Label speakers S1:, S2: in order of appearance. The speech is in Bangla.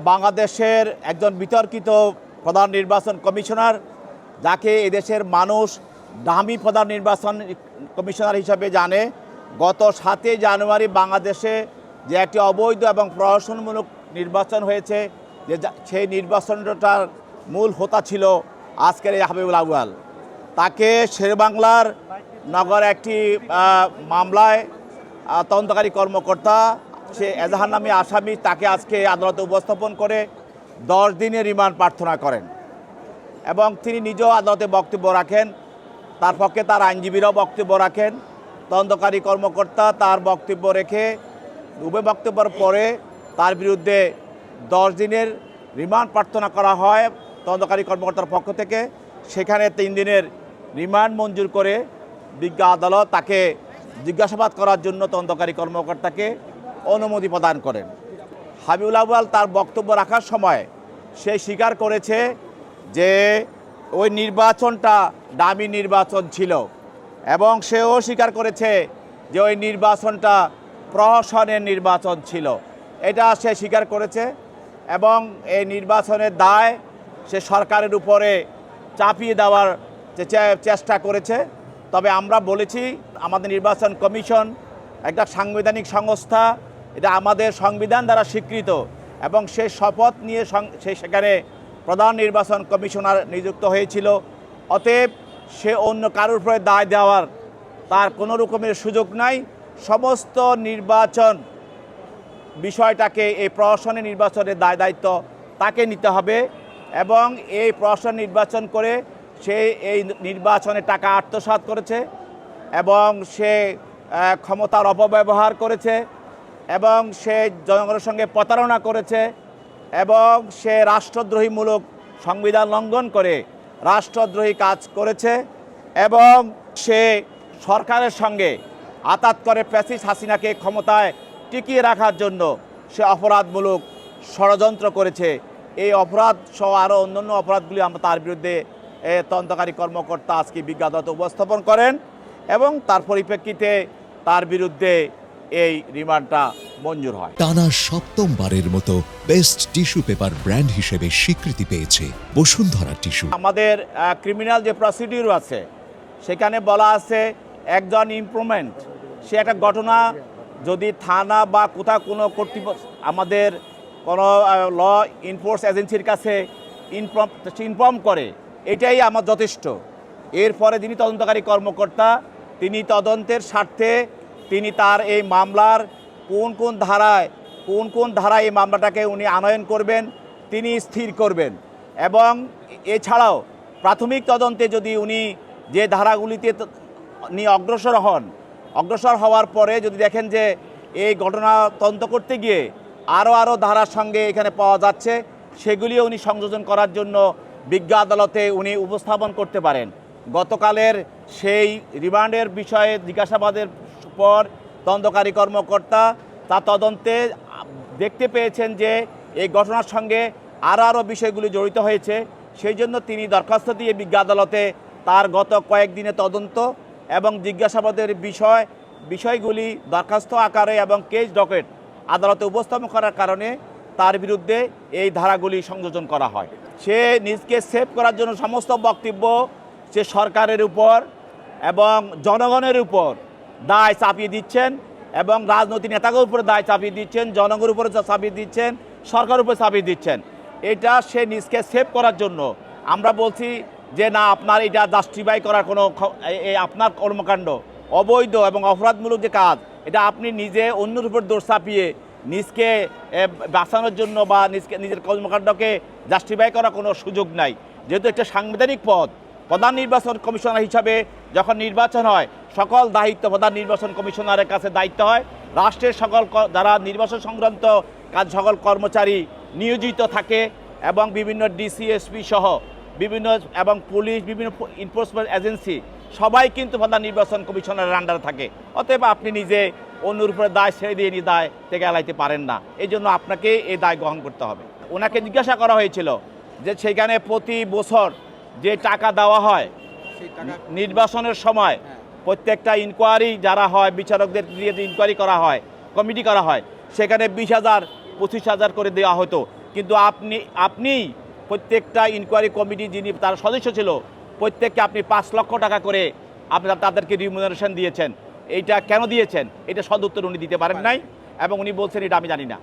S1: বাংলাদেশের একজন বিতর্কিত প্রধান নির্বাচন কমিশনার, যাকে এদেশের মানুষ দামি প্রধান নির্বাচন কমিশনার হিসাবে জানে। গত 7 জানুয়ারি বাংলাদেশে যে একটি অবৈধ এবং প্রহসনমূলক নির্বাচন হয়েছে, যে সেই নির্বাচনটার মূল হোতা ছিল আজকের এই হাবিবুল আউয়াল। তাকে শেরেবাংলার নগর একটি মামলায় তদন্তকারী কর্মকর্তা, সে এজাহার নামী আসামি, তাকে আজকে আদালতে উপস্থাপন করে 10 দিনের রিমান্ড প্রার্থনা করেন এবং তিনি নিজেও আদালতে বক্তব্য রাখেন। তার পক্ষে তার আইনজীবীরাও বক্তব্য রাখেন। তদন্তকারী কর্মকর্তা তার বক্তব্য রেখে উভয় বক্তব্যের পরে তার বিরুদ্ধে 10 দিনের রিমান্ড প্রার্থনা করা হয় তদন্তকারী কর্মকর্তার পক্ষ থেকে। সেখানে 3 দিনের রিমান্ড মঞ্জুর করে বিজ্ঞ আদালত তাকে জিজ্ঞাসাবাদ করার জন্য তদন্তকারী কর্মকর্তাকে অনুমতি প্রদান করেন। হাবিবুল আউয়াল তার বক্তব্য রাখার সময় সে স্বীকার করেছে যে ওই নির্বাচনটা ডামি নির্বাচন ছিল এবং সেও স্বীকার করেছে যে ওই নির্বাচনটা প্রহসনের নির্বাচন ছিল। এটা সে স্বীকার করেছে এবং এই নির্বাচনের দায় সে সরকারের উপরে চাপিয়ে দেওয়ার চেষ্টা করেছে। তবে আমরা বলেছি, আমাদের নির্বাচন কমিশন একটা সাংবিধানিক সংস্থা, এটা আমাদের সংবিধান দ্বারা স্বীকৃত এবং সে শপথ নিয়ে সেখানে প্রধান নির্বাচন কমিশনার নিযুক্ত হয়েছিল। অতএব সে অন্য কারোর উপরে দায় দেওয়ার তার কোনো রকমের সুযোগ নাই। সমস্ত নির্বাচন বিষয়টাকে, এই প্রহসনের নির্বাচনের দায় দায়িত্ব তাকে নিতে হবে এবং এই প্রহসন নির্বাচন করে সে এই নির্বাচনে টাকা আত্মসাৎ করেছে এবং সে ক্ষমতার অপব্যবহার করেছে এবং সে জনগণের সঙ্গে প্রতারণা করেছে এবং সে রাষ্ট্রদ্রোহীমূলক সংবিধান লঙ্ঘন করে রাষ্ট্রদ্রোহী কাজ করেছে এবং সে সরকারের সঙ্গে আতাত করে ফ্যাসিস্ট হাসিনাকে ক্ষমতায় টিকিয়ে রাখার জন্য সে অপরাধমূলক ষড়যন্ত্র করেছে। এই অপরাধ সহ আরও অন্যান্য অপরাধগুলি আমরা তার বিরুদ্ধে তদন্তকারী কর্মকর্তা আজকে বিজ্ঞ আদালতে উপস্থাপন করেন এবং তার পরিপ্রেক্ষিতে তার বিরুদ্ধে এই রিমান্ডটা মঞ্জুর হয়।
S2: টানা 7মবারের মতো বেস্ট টিস্যু পেপার ব্র্যান্ড হিসেবে স্বীকৃতি পেয়েছে বসুন্ধরা টিস্যু।
S1: আমাদের ক্রিমিনাল যে প্রসিডিউর আছে সেখানে বলা আছে একজন ইমপ্রুভমেন্ট, সে একটা ঘটনা যদি থানা বা কোথাও কোনো কর্তৃপক্ষ আমাদের কোনো ল ইনফোর্স এজেন্সির কাছে ইনফর্ম করে, এটাই আমার যথেষ্ট। এরপরে যিনি তদন্তকারী কর্মকর্তা, তিনি তদন্তের স্বার্থে তিনি তার এই মামলার কোন কোন ধারায় এই মামলাটাকে উনি আনয়ন করবেন তিনি স্থির করবেন এবং এছাড়াও প্রাথমিক তদন্তে যদি উনি যে ধারাগুলিতে নিয়ে অগ্রসর হওয়ার পরে যদি দেখেন যে এই ঘটনা তদন্ত করতে গিয়ে আরও ধারার সঙ্গে এখানে পাওয়া যাচ্ছে, সেগুলিও উনি সংযোজন করার জন্য বিজ্ঞ আদালতে উনি উপস্থাপন করতে পারেন। গতকালের সেই রিমান্ডের বিষয়ে জিজ্ঞাসাবাদের পর তদন্তকারী কর্মকর্তা তা তদন্তে দেখতে পেয়েছেন যে এই ঘটনার সঙ্গে আরও বিষয়গুলি জড়িত হয়েছে। সেই জন্য তিনি দরখাস্ত দিয়ে বিজ্ঞ আদালতে তার গত কয়েকদিনে তদন্ত এবং জিজ্ঞাসাবাদের বিষয়গুলি দরখাস্ত আকারে এবং কেস ডকেট আদালতে উপস্থাপন করার কারণে তার বিরুদ্ধে এই ধারাগুলি সংযোজন করা হয়। সে নিজকে সেভ করার জন্য সমস্ত বক্তব্য সে সরকারের উপর এবং জনগণের উপর দায় চাপিয়ে দিচ্ছেন এবং রাজনৈতিক নেতাদের উপরে দায় চাপিয়ে দিচ্ছেন, জনগণের উপরে চাপিয়ে দিচ্ছেন, সরকারের উপরে চাপিয়ে দিচ্ছেন। এটা সে নিজকে সেভ করার জন্য আমরা বলছি যে না, আপনার এটা জাস্টিফাই করার কোনো আপনার কর্মকাণ্ড অবৈধ এবং অপরাধমূলক যে কাজ, এটা আপনি নিজে অন্যের উপর দোষ চাপিয়ে নিজকে বাঁচানোর জন্য বা নিজের কর্মকাণ্ডকে জাস্টিফাই করার কোনো সুযোগ নাই। যেহেতু একটা সাংবিধানিক পদ, প্রধান নির্বাচন কমিশনার হিসাবে যখন নির্বাচন হয় সকল দায়িত্ব প্রধান নির্বাচন কমিশনারের কাছে দায়িত্ব হয়। রাষ্ট্রের সকল যারা নির্বাচন সংক্রান্ত কাজ সকল কর্মচারী নিয়োজিত থাকে এবং বিভিন্ন ডিসিএসপি সহ বিভিন্ন এবং পুলিশ, বিভিন্ন এনফোর্সমেন্ট এজেন্সি সবাই কিন্তু প্রধান নির্বাচন কমিশনারের আন্ডারে থাকে। অতএব আপনি নিজে অন্যের উপরে দায় ছেড়ে দিয়ে দায় থেকে এড়াইতে পারেন না, এই জন্য আপনাকে এই দায় গ্রহণ করতে হবে। ওনাকে জিজ্ঞাসা করা হয়েছিল যে সেখানে প্রতি বছর যে টাকা দেওয়া হয় নির্বাচনের সময়, প্রত্যেকটা ইনকোয়ারি যারা হয় বিচারকদের দিয়ে ইনকোয়ারি করা হয়, কমিটি করা হয়, সেখানে 20,000 25,000 করে দেওয়া হতো, কিন্তু আপনি প্রত্যেকটা ইনকোয়ারি কমিটি যিনি তার সদস্য ছিল প্রত্যেককে আপনি 5 লক্ষ টাকা করে আপনারা তাদেরকে রিমুনারেশন দিয়েছেন। এইটা কেন দিয়েছেন এটা সদুত্তর উনি দিতে পারেন নাই এবং উনি বলছেন এটা আমি জানি না।